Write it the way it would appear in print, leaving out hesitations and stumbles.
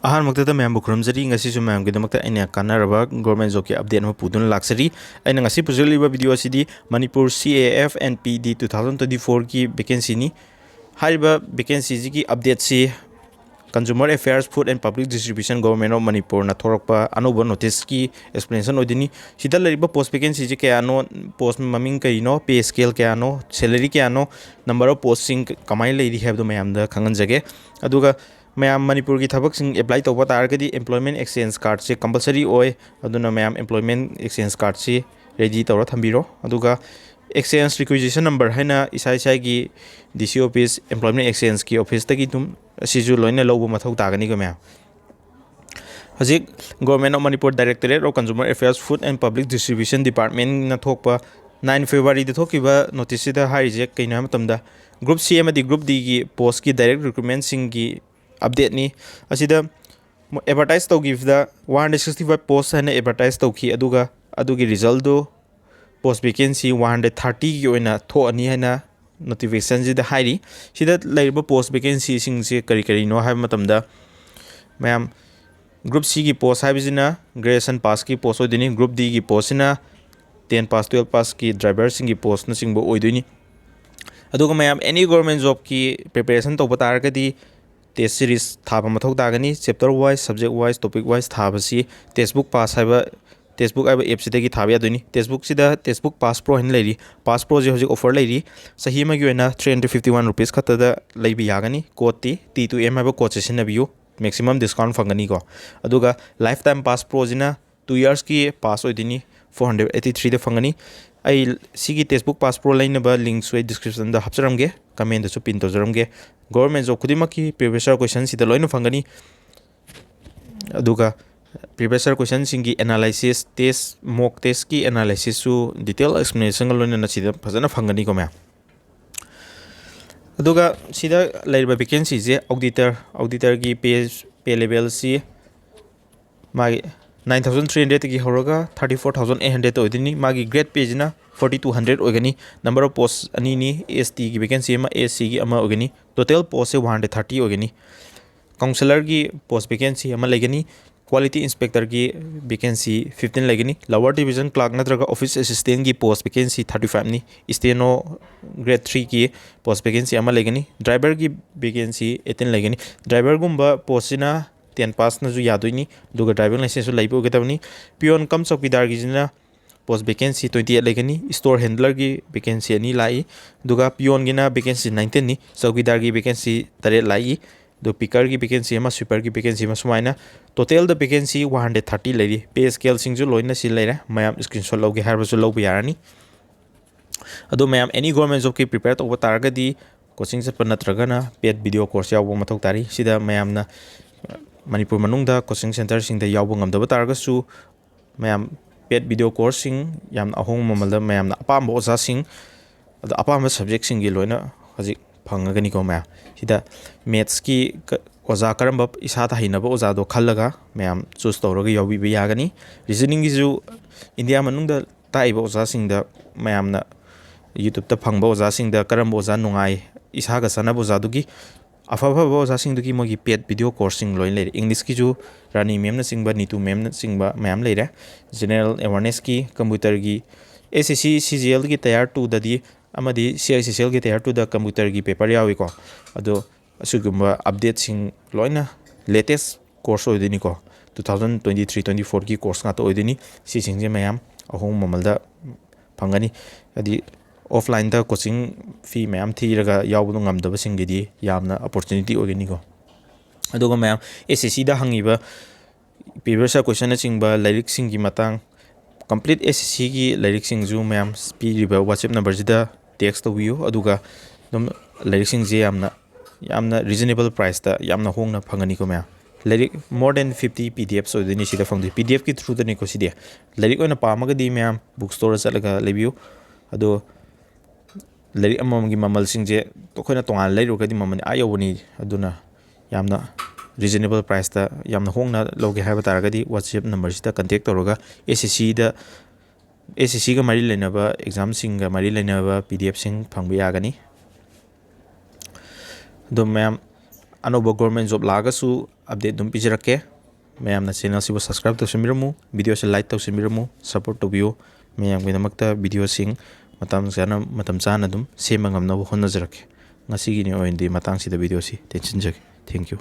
ꯑꯍꯥꯟꯕꯃꯛꯇꯗ ꯃꯌꯥꯝꯕꯨ ꯈꯨꯔꯨꯝꯖꯔꯤ ꯉꯁꯤꯁꯨ ꯃꯌꯥꯝꯒꯤꯗꯃꯛꯇ ꯑꯩꯅ ꯀꯥꯟꯅꯔꯕ ꯒꯣꯔꯃꯦꯟ ꯖꯣꯕꯀꯤ ꯑꯞꯗꯦꯠ ꯑꯃ ꯄꯨꯗꯨꯅ ꯂꯥꯛꯆꯔꯤ ꯑꯩꯅ ꯉꯁꯤ ꯄꯨꯖꯔꯤꯕ ꯚꯤꯗꯤꯑꯣ ꯑꯁꯤꯗꯤ ꯃꯅꯤꯄꯨꯔ CAF and PD 2024ꯒꯤ ꯚꯦꯀꯦꯟꯁꯤꯅꯤ ꯍꯥꯏꯔꯤꯕ ꯚꯦꯀꯦꯟꯁꯤꯁꯤꯒꯤ ꯑꯞꯗꯦꯠꯁꯤ Consumer Affairs Food and Public Distribution Government of Manipur na thorakpa anuba notice ki explanation oidini sida lariba post vacancy je kayano post maming kaino pay scale kayano salary kayano number of posting kamai leiri habdo mayam da khanganjage aduga mayam Manipur ki thabak sing apply tawba targadi employment exchange card se compulsory oi aduna mayam employment exchange card se ready tawra thambiro aduga exchange requisition number haina isai gi DC office employment exchange ki office tagi tum asiju loina lobu mathau tagani ko ma'am hajik government of Manipur Directorate of Consumer Affairs Food and Public Distribution Department na thokpa 9 February da thokiba notice da haije kaina matamda group C amadi group D gi post ki direct recruitment sing gi update ni asida advertise to give the 165 post hana advertise to ki aduga adugi result do post vacancy 130 gi oina thoani hana notification ji da hairi sida laiba post vacancy sing se kari no ha matamda mayam group C ki post haibijina graduation pass ki post odini group D ki post na 10 pass 12 pass ki driver sing ki post na singbo oiduni aduga mayam any government job ki preparation to batargadi test series thaba mathau tagani chapter wise subject wise topic wise thabasi textbook pass haiba TESTBOOK aba app sidagi thabi aduni TESTBOOK sida TESTBOOK pass pro hin leiri pass pro je hojik offer leiri sahi ma gi oina 351 rupees khata da leibi yagani code ti T2M aba code se sinabiyu maximum discount fangani ko aduga lifetime pass pro jina 2 years ki pass oidini 483 da fangani ai sigi TESTBOOK pass pro laina ba link sui description da hapcharamge comment da su pin to jaramge government job khudima ki previous question sida loina fangani aduga previous question singi analysis test mock test ki analysis su detail explanation galona na sida phajana phangani ko ma aduga sida laiba vacancy je auditor gi pay level si magi 9300 ki horoga 34800 oidini magi grade page na 4200 ogani number of posts ani ni ST gi vacancy ma SC gi ama ogani total post 130 ogani counselor gi post vacancy ama legani Quality Inspector की vacancy 15 लगनी lower division clerk नत्रगा office assistant की post vacancy 35 नी steno grade 3 की post vacancy अमा लगनी driver की vacancy 18 लगनी driver गुम्बा post ना 10 pass ना जो यादों नी दुगा driving license जो लाइबो के तवनी pion कम चौकीदार की जिना post vacancy 28 लगनी store handler की vacancy नहीं लाई दुगा pion की ना vacancy 19 नी चौकीदार की vacancy 3 लाई दो पिकर की vacancy ama sweeper की vacancy ama sumaina total the vacancy 130 leiri pay scale sing ju loina si leira mayam screenshot loge harba su lobu yarani ado mayam any government job ki prepare to targadi coaching se panatraga na paid video course yawo mathau tari sida mayam na Manipur manungda coaching center sing da yawo ngamdaba targa su mayam paid video course sing yam ahong mamalda mayam na apamba oza sing ado apamba subject sing gi loina haji phangagani ko ma sida maths ki oza karamba isa ta hinaba oza do khallaga mayam choose tawraga yawi bi yagani reasoning gi ju India manungda taiba oza singda mayam na YouTube ta phangba oza singda karamba oza nungai isa ga sana oza dugi afafa oza sing dugi mogi paid video coursing loin le English ki ju Rani mem na singba Neetu mem na singba mayam le general awareness ki computer gi SSC CGL ki tayar to dadi amadi CICCL ki tayar to da computer gi paper yawi ko ado asugumba update sing loina latest course oidini ko 2023-24 ki course nga to oidini si sing je mayam ahong mamalda phangani adi offline da coaching fee mayam thiraga yawbu ngamdaba singi di yamna opportunity ogeni ko aduga mayam SSC da hangiba previous question na singba leirik singi matang complete SSC gi leirik sing ju mayam piriba WhatsApp number jida text to view aduga dum leirik sing je yamna reasonable price ta yamna hongna phangani ko mayam leirik more than 50 PDF so deni sida phangdi PDF ki through deni ko sidi leirik oina pamaga di mayam bookstore chalaga lebiu ado leirik amam gi mamal sing je to khoina tongal leiru ka di mamani ayobuni aduna yamna reasonable price ta yamna hongna loge haiba taragadi WhatsApp number sida contact toroga SSC ga mari lenaba exam sing ga mari lenaba PDF sing phangbi yagani do mayam ꯑꯅꯧꯕ government job ꯂꯥꯛꯑꯒꯁꯨ update ꯑꯗꯨꯝ ꯄꯤꯖꯔꯛꯀꯦ ꯃꯌꯥꯝꯅ ꯆꯦꯅꯦꯜꯁꯤꯕꯨ subscribe ꯇꯧꯁꯤꯟꯕꯤꯔꯝꯃꯨ ꯚꯤꯗꯤꯑꯣꯁꯦ like ꯇꯧꯁꯤꯟꯕꯤꯔꯝꯃꯨ support ꯇꯧꯕꯤꯌꯨ ꯃꯌꯥꯝꯒꯤꯗꯃꯛꯇ ꯚꯤꯗꯤꯑꯣꯁꯤꯡ ꯃꯇꯝ ꯆꯥꯅ ꯑꯗꯨꯝ ꯁꯦꯝꯕ ꯉꯝꯅꯕ ꯍꯣꯠꯅꯖꯔꯛꯀꯦ ꯉꯁꯤꯒꯤꯅꯤ ꯑꯣꯏꯅꯗꯤ ꯃꯇꯥꯡꯁꯤꯗ ꯚꯤꯗꯤꯑꯣꯁꯤ ꯇꯦꯟꯁꯤꯟꯖꯒꯦ ꯊꯦꯡꯛ ꯌꯨ